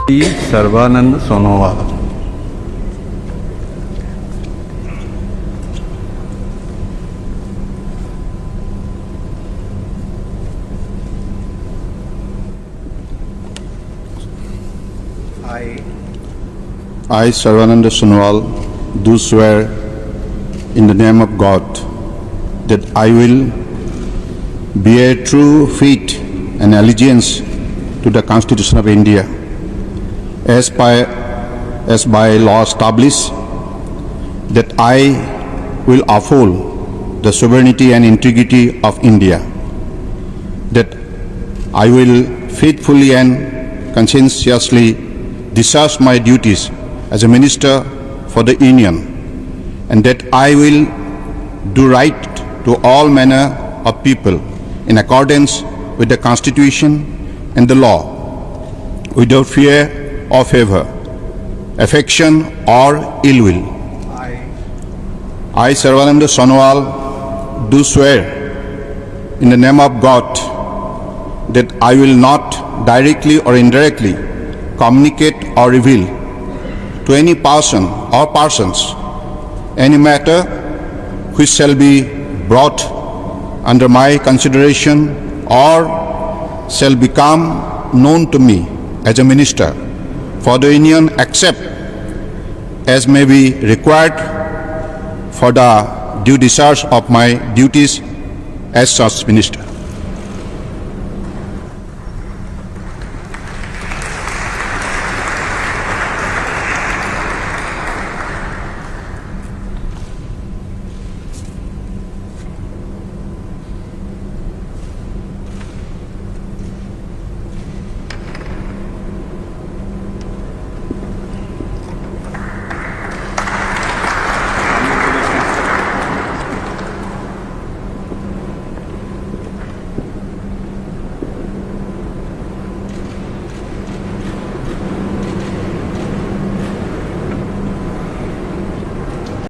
P. Sarvanand Sonowal. I, Sarvananda Sonowal, do swear in the name of God that I will bear true faith and allegiance to the Constitution of India as by law established, that I will uphold the sovereignty and integrity of India, that I will faithfully and conscientiously discharge my duties as a minister for the Union, and that I will do right to all manner of people in accordance with the Constitution and the law, without fear or favor, affection or ill will. I, Sarvananda Sonowal, do swear in the name of God that I will not directly or indirectly communicate or reveal to any person or persons any matter which shall be brought under my consideration or shall become known to me as a minister for the Union, except as may be required for the due discharge of my duties as such minister.